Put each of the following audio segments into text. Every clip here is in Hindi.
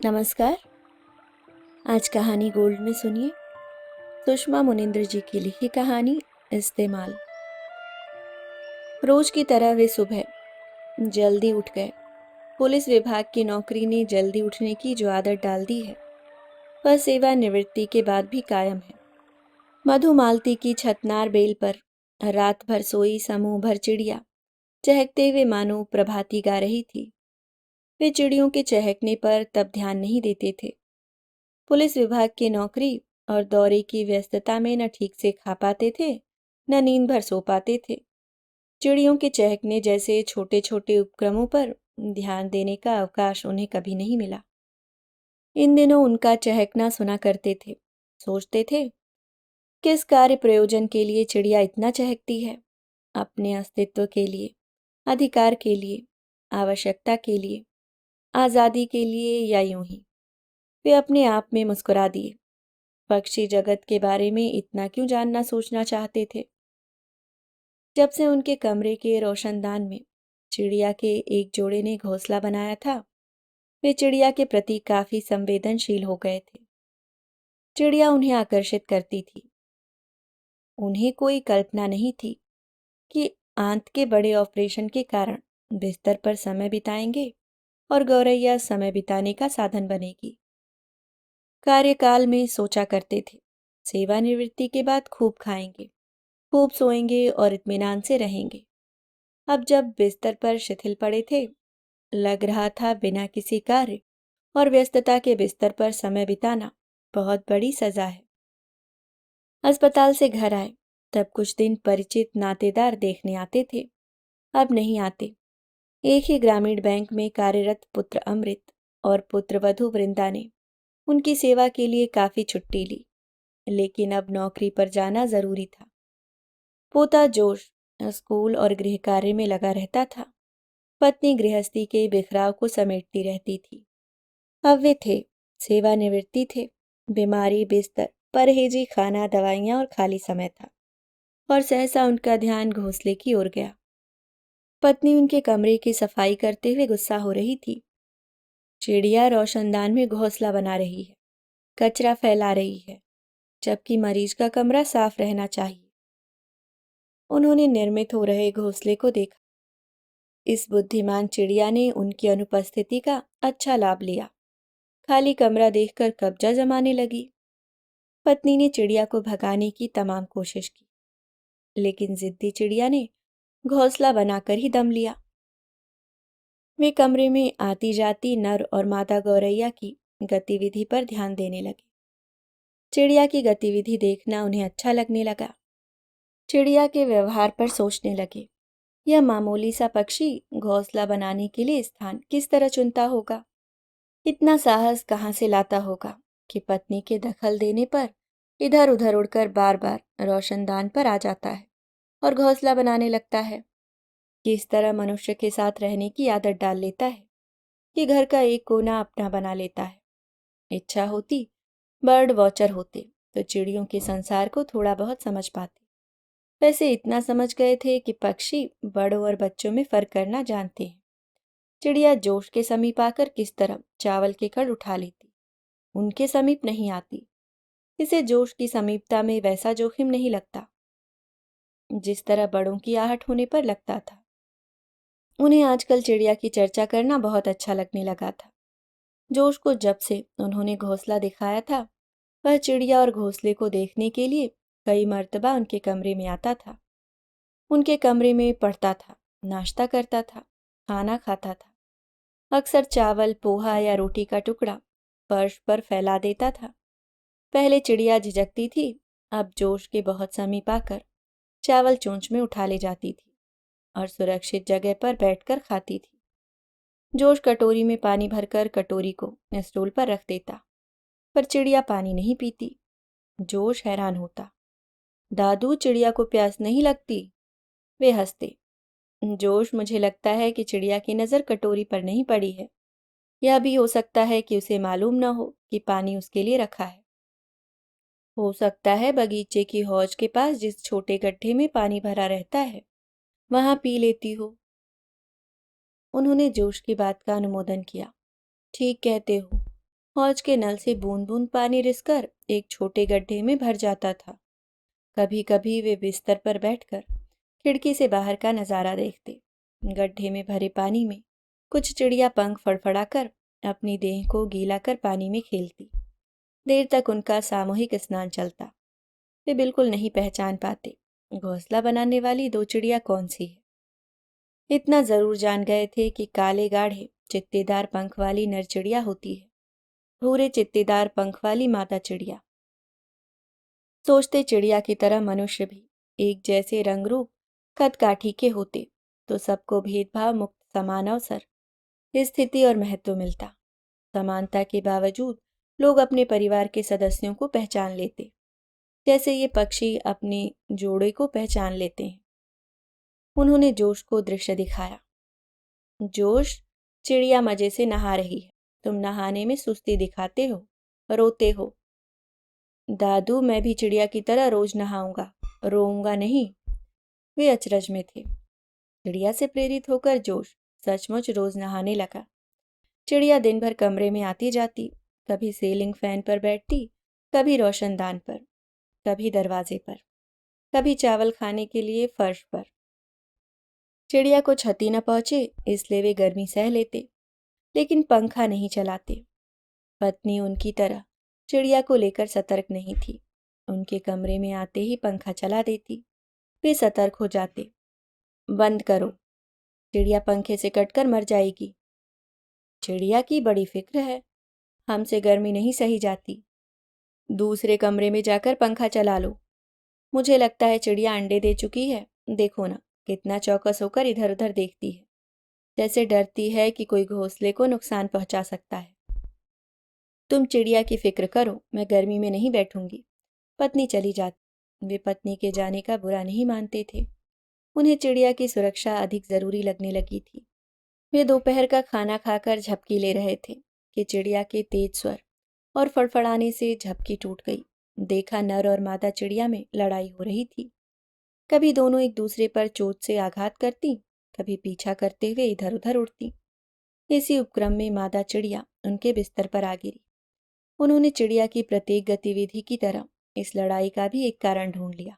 नमस्कार। आज कहानी गोल्ड में सुनिए सुषमा मुनिंद्र जी की लिखी कहानी इस्तेमाल। रोज की तरह वे सुबह जल्दी उठ गए। पुलिस विभाग की नौकरी ने जल्दी उठने की जो आदत डाल दी है वह सेवानिवृत्ति के बाद भी कायम है। मधुमालती की छतनार बेल पर रात भर सोई समूह भर चिड़िया चहकते हुए मानो प्रभाती गा रही थी। वे चिड़ियों के चहकने पर तब ध्यान नहीं देते थे। पुलिस विभाग की नौकरी और दौरे की व्यस्तता में न ठीक से खा पाते थे न नींद भर सो पाते थे। चिड़ियों के चहकने जैसे छोटे छोटे उपक्रमों पर ध्यान देने का अवकाश उन्हें कभी नहीं मिला। इन दिनों उनका चहकना सुना करते थे। सोचते थे, किस कार्य प्रयोजन के लिए चिड़िया इतना चहकती है? अपने अस्तित्व के लिए, अधिकार के लिए, आवश्यकता के लिए, आज़ादी के लिए, या यूं ही? वे अपने आप में मुस्कुरा दिए। पक्षी जगत के बारे में इतना क्यों जानना सोचना चाहते थे? जब से उनके कमरे के रोशनदान में चिड़िया के एक जोड़े ने घोंसला बनाया था, वे चिड़िया के प्रति काफी संवेदनशील हो गए थे। चिड़िया उन्हें आकर्षित करती थी। उन्हें कोई कल्पना नहीं थी कि आंत के बड़े ऑपरेशन के कारण बिस्तर पर समय बिताएंगे और गौरैया समय बिताने का साधन बनेगी। कार्यकाल में सोचा करते थे, सेवानिवृत्ति के बाद खूब खाएंगे, खूब सोएंगे और इत्मीनान से रहेंगे। अब जब बिस्तर पर शिथिल पड़े थे, लग रहा था बिना किसी कार्य और व्यस्तता के बिस्तर पर समय बिताना बहुत बड़ी सजा है। अस्पताल से घर आए तब कुछ दिन परिचित नातेदार देखने आते थे। अब नहीं आते। एक ही ग्रामीण बैंक में कार्यरत पुत्र अमृत और पुत्र वधू वृंदा ने उनकी सेवा के लिए काफी छुट्टी ली, लेकिन अब नौकरी पर जाना जरूरी था। पोता जोश स्कूल और गृह कार्य में लगा रहता था। पत्नी गृहस्थी के बिखराव को समेटती रहती थी। अब वे थे, सेवानिवृत्ति थे। बीमारी, बिस्तर, परहेजी, खाना, दवाइयां और खाली समय था। और सहसा उनका ध्यान घोंसले की ओर गया। पत्नी उनके कमरे की सफाई करते हुए गुस्सा हो रही थी। चिड़िया रोशनदान में घोंसला बना रही है, कचरा फैला रही है, जबकि मरीज का कमरा साफ रहना चाहिए। उन्होंने निर्मित हो रहे घोंसले को देखा। इस बुद्धिमान चिड़िया ने उनकी अनुपस्थिति का अच्छा लाभ लिया। खाली कमरा देखकर कब्जा जमाने लगी। पत्नी ने चिड़िया को भगाने की तमाम कोशिश की, लेकिन जिद्दी चिड़िया ने घोंसला बनाकर ही दम लिया। वे कमरे में आती जाती नर और मादा गौरैया की गतिविधि पर ध्यान देने लगे। चिड़िया की गतिविधि देखना उन्हें अच्छा लगने लगा। चिड़िया के व्यवहार पर सोचने लगे। यह मामूली सा पक्षी घोंसला बनाने के लिए स्थान किस तरह चुनता होगा? इतना साहस कहाँ से लाता होगा कि पत्नी के दखल देने पर इधर उधर उड़कर बार बार रोशनदान पर आ जाता है और घोंसला बनाने लगता है। किस तरह मनुष्य के साथ रहने की आदत डाल लेता है कि घर का एक कोना अपना बना लेता है। इच्छा होती बर्ड वॉचर होते तो चिड़ियों के संसार को थोड़ा बहुत समझ पाते। वैसे इतना समझ गए थे कि पक्षी बड़ों और बच्चों में फर्क करना जानते हैं। चिड़िया जोश के समीप आकर किस तरह चावल के कण उठा लेती, उनके समीप नहीं आती। इसे जोश की समीपता में वैसा जोखिम नहीं लगता जिस तरह बड़ों की आहट होने पर लगता था। उन्हें आजकल चिड़िया की चर्चा करना बहुत अच्छा लगने लगा था। जोश को जब से उन्होंने घोंसला दिखाया था, वह चिड़िया और घोंसले को देखने के लिए कई मर्तबा उनके कमरे में आता था। उनके कमरे में पढ़ता था, नाश्ता करता था, खाना खाता था। अक्सर चावल, पोहा या रोटी का टुकड़ा फर्श पर फैला देता था। पहले चिड़िया झिझकती थी, अब जोश के बहुत समीप आकर चावल चोंच में उठा ले जाती थी और सुरक्षित जगह पर बैठकर खाती थी। जोश कटोरी में पानी भरकर कटोरी को स्टूल पर रख देता, पर चिड़िया पानी नहीं पीती। जोश हैरान होता, दादू चिड़िया को प्यास नहीं लगती? वे हंसते। जोश, मुझे लगता है कि चिड़िया की नज़र कटोरी पर नहीं पड़ी है। यह भी हो सकता है कि उसे मालूम न हो कि पानी उसके लिए रखा है। हो सकता है बगीचे की हौज के पास जिस छोटे गड्ढे में पानी भरा रहता है वहां पी लेती हो। उन्होंने जोश की बात का अनुमोदन किया। ठीक कहते हो, हौज के नल से बूंद बूंद पानी रिसकर एक छोटे गड्ढे में भर जाता था। कभी कभी वे बिस्तर पर बैठकर खिड़की से बाहर का नजारा देखते। गड्ढे में भरे पानी में कुछ चिड़िया पंख फड़फड़ाकर अपनी देह को गीला कर पानी में खेलती। देर तक उनका सामूहिक स्नान चलता। वे बिल्कुल नहीं पहचान पाते घोंसला बनाने वाली दो चिड़िया कौन सी है। इतना जरूर जान गए थे कि काले गाढ़े चित्तेदार पंख वाली नर चिड़िया होती है, भूरे चित्तेदार पंख वाली मादा चिड़िया। सोचते चिड़िया की तरह मनुष्य भी एक जैसे रंग रूप कद काठी के होते तो सबको भेदभाव मुक्त समान अवसर, स्थिति और महत्व मिलता। समानता के बावजूद लोग अपने परिवार के सदस्यों को पहचान लेते, जैसे ये पक्षी अपने जोड़े को पहचान लेते हैं। उन्होंने जोश को दृश्य दिखाया। जोश, चिड़िया मजे से नहा रही है, तुम नहाने में सुस्ती दिखाते हो, रोते हो। दादू, मैं भी चिड़िया की तरह रोज नहाऊंगा, रोऊंगा नहीं। वे अचरज में थे। चिड़िया से प्रेरित होकर जोश सचमुच रोज नहाने लगा। चिड़िया दिन भर कमरे में आती जाती, कभी सीलिंग फैन पर बैठती, कभी रोशनदान पर, कभी दरवाजे पर, कभी चावल खाने के लिए फर्श पर। चिड़िया को क्षति न पहुंचे इसलिए वे गर्मी सह लेते, लेकिन पंखा नहीं चलाते। पत्नी उनकी तरह चिड़िया को लेकर सतर्क नहीं थी। उनके कमरे में आते ही पंखा चला देती। वे सतर्क हो जाते। बंद करो, चिड़िया पंखे से कटकर मर जाएगी। चिड़िया की बड़ी फिक्र है, हमसे गर्मी नहीं सही जाती। दूसरे कमरे में जाकर पंखा चला लो। मुझे लगता है चिड़िया अंडे दे चुकी है, देखो ना कितना चौकस होकर इधर उधर देखती है, जैसे डरती है कि कोई घोंसले को नुकसान पहुंचा सकता है। तुम चिड़िया की फिक्र करो, मैं गर्मी में नहीं बैठूंगी। पत्नी चली जाती। वे पत्नी के जाने का बुरा नहीं मानते थे। उन्हें चिड़िया की सुरक्षा अधिक जरूरी लगने लगी थी। वे दोपहर का खाना खाकर झपकी ले रहे थे कि चिड़िया के तेज स्वर और फड़फड़ाने से झपकी टूट गई। देखा नर और मादा चिड़िया में लड़ाई हो रही थी। कभी दोनों एक दूसरे पर चोट से आघात करती, कभी पीछा करते हुए इधर उधर उड़ती। इसी उपक्रम में मादा चिड़िया उनके बिस्तर पर आ गिरी। उन्होंने चिड़िया की प्रत्येक गतिविधि की तरह इस लड़ाई का भी एक कारण ढूंढ लिया।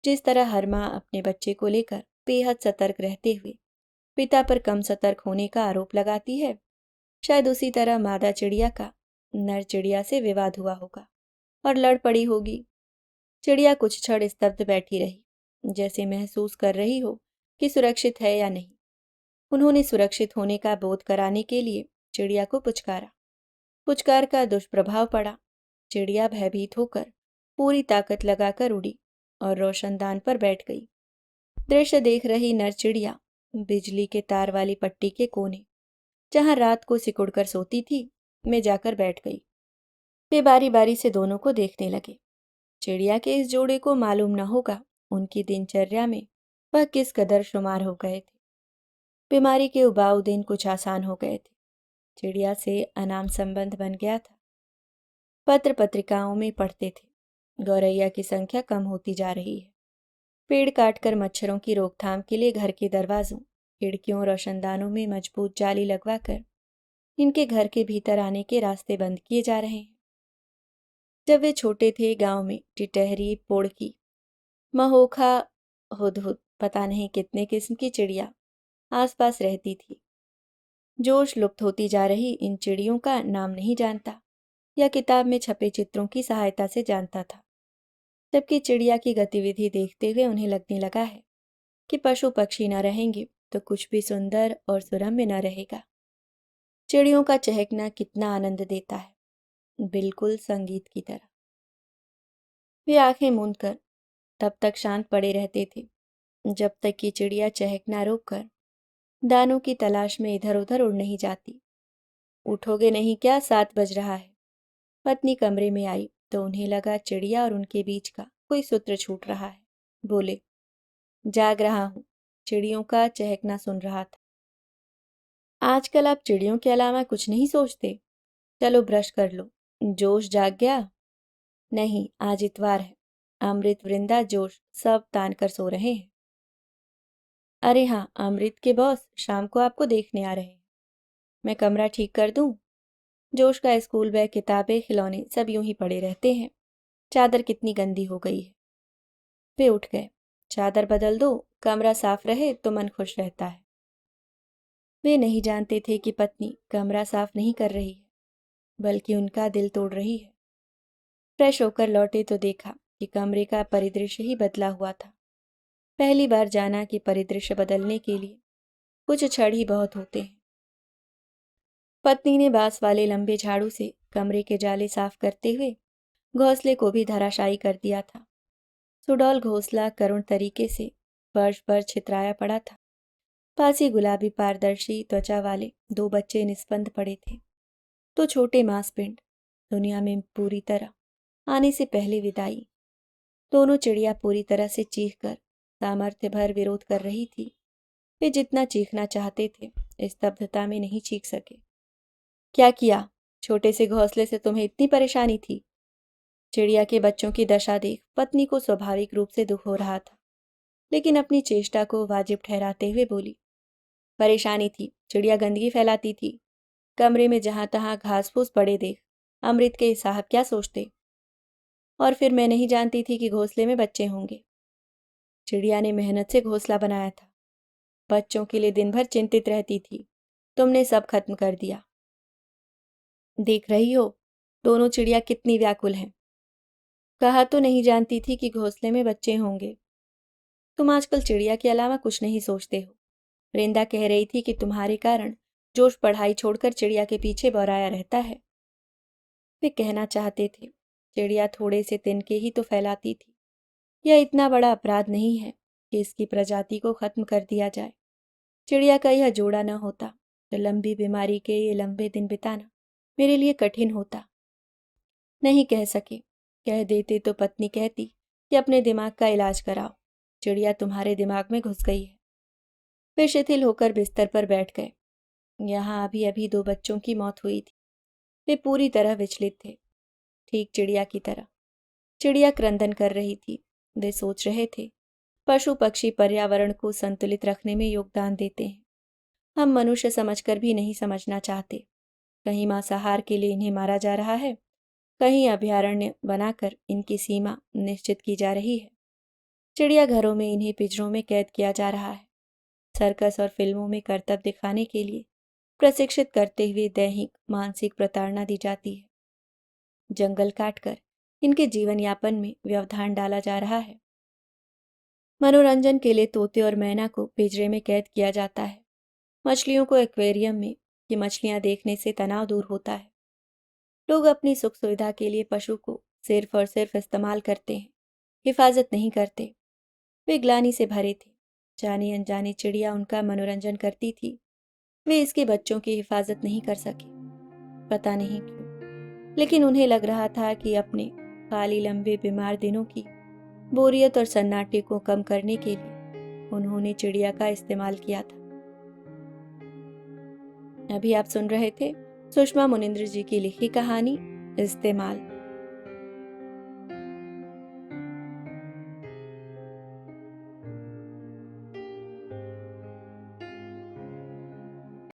जिस तरह हर माँ अपने बच्चे को लेकर बेहद सतर्क रहते हुए पिता पर कम सतर्क होने का आरोप लगाती है, शायद उसी तरह मादा चिड़िया का नर चिड़िया से विवाद हुआ होगा और लड़ पड़ी होगी। चिड़िया कुछ क्षण स्तब्ध बैठी रही, जैसे महसूस कर रही हो कि सुरक्षित है या नहीं। उन्होंने सुरक्षित होने का बोध कराने के लिए चिड़िया को पुचकारा। पुचकार का दुष्प्रभाव पड़ा। चिड़िया भयभीत होकर पूरी ताकत लगाकर उड़ी और रोशनदान पर बैठ गई। दृश्य देख रही नर चिड़िया बिजली के तार वाली पट्टी के कोने, जहां रात को सिकुड़कर सोती थी, में जाकर बैठ गई। वे बारी बारी से दोनों को देखने लगे। चिड़िया के इस जोड़े को मालूम न होगा उनकी दिनचर्या में वह किस कदर शुमार हो गए थे। बीमारी के उबाऊ दिन कुछ आसान हो गए थे। चिड़िया से अनाम संबंध बन गया था। पत्र पत्रिकाओं में पढ़ते थे, गौरैया की संख्या कम होती जा रही है। पेड़ काटकर मच्छरों की रोकथाम के लिए घर के दरवाजों, खिड़कियों, रोशनदानों में मजबूत जाली लगवाकर इनके घर के भीतर आने के रास्ते बंद किए जा रहे हैं। जब वे छोटे थे, गांव में टिटहरी, पोड़की, महोखा, हुदहुद, पता नहीं कितने किस्म की चिड़िया आसपास रहती थी। जोश लुप्त होती जा रही इन चिड़ियों का नाम नहीं जानता या किताब में छपे चित्रों की सहायता से जानता था। जबकि चिड़िया की गतिविधि देखते हुए उन्हें लगने लगा है कि पशु पक्षी न रहेंगे तो कुछ भी सुंदर और सुरम्य न रहेगा। चिड़ियों का चहकना कितना आनंद देता है, बिल्कुल संगीत की तरह। वे आंखें मूंद कर तब तक शांत पड़े रहते थे जब तक कि चिड़िया चहकना रोककर दानों की तलाश में इधर उधर उड़ नहीं जाती। उठोगे नहीं क्या, 7 बज रहा है। पत्नी कमरे में आई तो उन्हें लगा चिड़िया और उनके बीच का कोई सूत्र छूट रहा है। बोले, जाग रहा हूं, चिड़ियों का चहकना सुन रहा था। आजकल आप चिड़ियों के अलावा कुछ नहीं सोचते? चलो ब्रश कर लो। जोश जाग गया? नहीं, आज इतवार है। अमृत, वृंदा, जोश सब तान कर सो रहे हैं। अरे हाँ, अमृत के बॉस शाम को आपको देखने आ रहे हैं। मैं कमरा ठीक कर दूं? जोश का स्कूल बैग, किताबें, खिलौने सब यूं ही पड़े रहते हैं। चादर कितनी गंदी हो गई है। वे उठ गए। चादर बदल दो, कमरा साफ रहे तो मन खुश रहता है। वे नहीं जानते थे कि पत्नी कमरा साफ नहीं कर रही है, बल्कि उनका दिल तोड़ रही है। फ्रेश होकर लौटे तो देखा कि कमरे का परिदृश्य ही बदला हुआ था। पहली बार जाना कि परिदृश्य बदलने के लिए कुछ क्षण ही बहुत होते हैं। पत्नी ने बांस वाले लंबे झाड़ू से कमरे के जाले साफ करते हुए घोंसले को भी धराशायी कर दिया था। सुडौल घोंसला करुण तरीके से फर्श पर छितराया पड़ा था। पास ही गुलाबी पारदर्शी त्वचा वाले दो बच्चे निस्पंद पड़े थे। तो छोटे मांसपिंड, दुनिया में पूरी तरह आने से पहले विदाई। दोनों चिड़िया पूरी तरह से चीख कर सामर्थ्य भर विरोध कर रही थी। वे जितना चीखना चाहते थे स्तब्धता में नहीं चीख सके। क्या किया? छोटे से घोंसले से तुम्हें इतनी परेशानी थी? चिड़िया के बच्चों की दशा देख पत्नी को स्वाभाविक रूप से दुख हो रहा था, लेकिन अपनी चेष्टा को वाजिब ठहराते हुए बोली, परेशानी थी, चिड़िया गंदगी फैलाती थी। कमरे में जहां तहां घास फूस पड़े देख अमृत के साहब क्या सोचते। और फिर मैं नहीं जानती थी कि घोंसले में बच्चे होंगे। चिड़िया ने मेहनत से घोंसला बनाया था, बच्चों के लिए दिन भर चिंतित रहती थी। तुमने सब खत्म कर दिया। देख रही हो दोनों चिड़िया कितनी व्याकुल हैं। कहा तो नहीं जानती थी कि घोंसले में बच्चे होंगे। तुम आजकल चिड़िया के अलावा कुछ नहीं सोचते हो। वृंदा कह रही थी कि तुम्हारे कारण जोश पढ़ाई छोड़कर चिड़िया के पीछे बौराया रहता है। वे कहना चाहते थे, चिड़िया थोड़े से तिनके ही तो फैलाती थी। यह इतना बड़ा अपराध नहीं है कि इसकी प्रजाति को खत्म कर दिया जाए। चिड़िया का यह जोड़ा न होता तो लंबी बीमारी के ये लंबे दिन बिताना मेरे लिए कठिन होता। नहीं कह सके। कह देते तो पत्नी कहती कि अपने दिमाग का इलाज कराओ, चिड़िया तुम्हारे दिमाग में घुस गई है। वे शिथिल होकर बिस्तर पर बैठ गए। यहाँ अभी अभी दो बच्चों की मौत हुई थी। वे पूरी तरह विचलित थे, ठीक चिड़िया की तरह। चिड़िया क्रंदन कर रही थी। वे सोच रहे थे, पशु पक्षी पर्यावरण को संतुलित रखने में योगदान देते हैं। हम मनुष्य समझकर भी नहीं समझना चाहते। कहीं मांसाहार के लिए इन्हें मारा जा रहा है, कहीं अभयारण्य बनाकर इनकी सीमा निश्चित की जा रही है। चिड़ियाघरों में इन्हें पिंजरों में कैद किया जा रहा है। सर्कस और फिल्मों में करतब दिखाने के लिए प्रशिक्षित करते हुए दैहिक मानसिक प्रताड़ना दी जाती है। जंगल काटकर इनके जीवन यापन में व्यवधान डाला जा रहा है। मनोरंजन के लिए तोते और मैना को पिंजरे में कैद किया जाता है। मछलियों को एक्वेरियम में कि मछलियां देखने से तनाव दूर होता है। लोग अपनी सुख सुविधा के लिए पशु को सिर्फ और सिर्फ इस्तेमाल करते हैं, हिफाजत नहीं करते। वे ग्लानि से भरे थे। जाने अनजाने चिड़िया उनका मनोरंजन करती थी। वे इसके बच्चों की हिफाजत नहीं कर सके, पता नहीं क्यों, लेकिन उन्हें लग रहा था कि अपने खाली लंबे बीमार दिनों की बोरियत और सन्नाटे को कम करने के लिए उन्होंने चिड़िया का इस्तेमाल किया था। अभी आप सुन रहे थे सुषमा मुनिंद्र जी की लिखी कहानी इस्तेमाल।